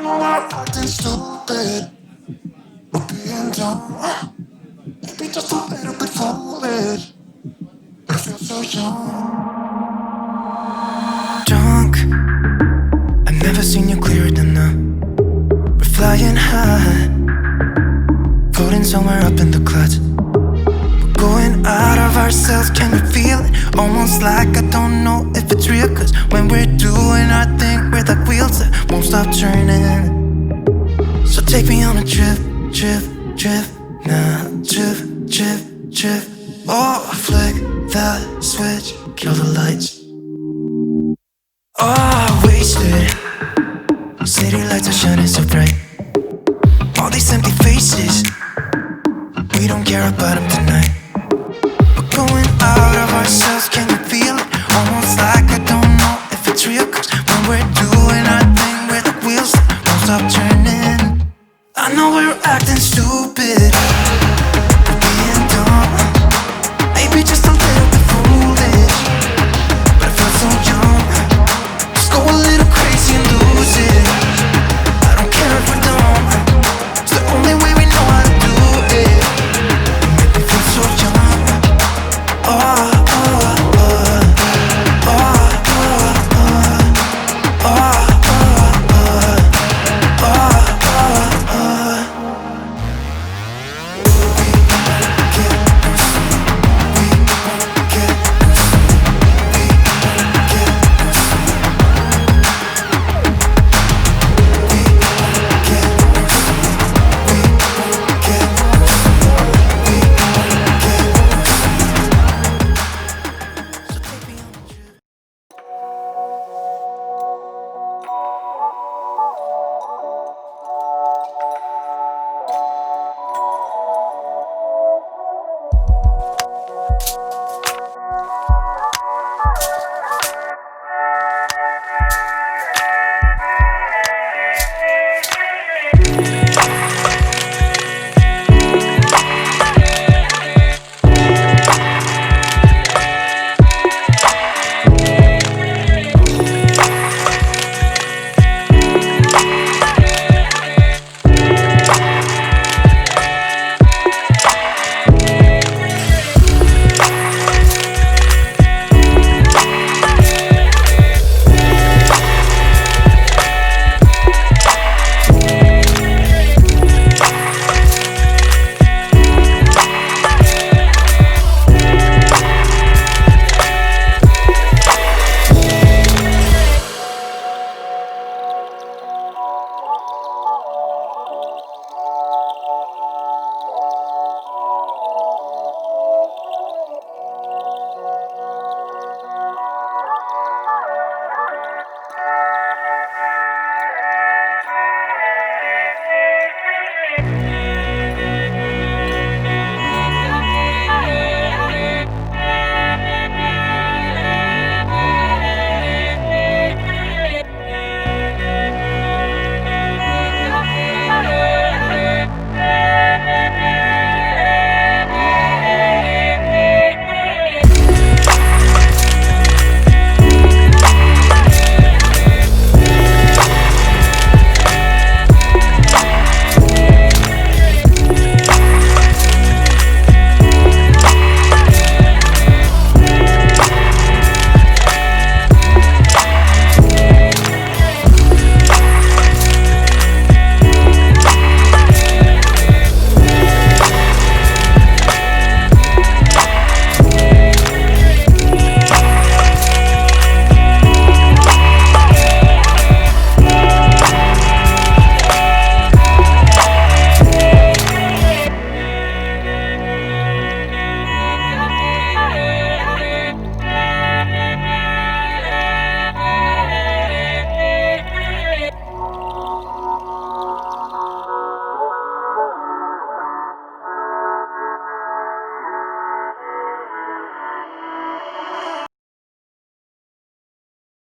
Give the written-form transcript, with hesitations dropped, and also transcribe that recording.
know we're acting stupid, we're being dumb. Maybe just a little bit foolish, but I feel so young. Drunk, I've never seen you clearer than now. We're flying high, floating somewhere up in the clouds. We're going out of ourselves, can you feel it? Almost like I don't know if it's real, cause when we're doing our thing, we're like wheels that won't stop turning. So take me on a trip, trip, trip, now trip, trip, trip. Oh, flick that switch, kill the lights. Oh, wasted. City lights are shining so bright. All these empty faces, we don't care about them tonight. We're going out of ourselves, can you feel it? Almost like I don't know if it's real, cause when we're doing our thing, we're the wheels that won't stop turning. I know we're acting stupid,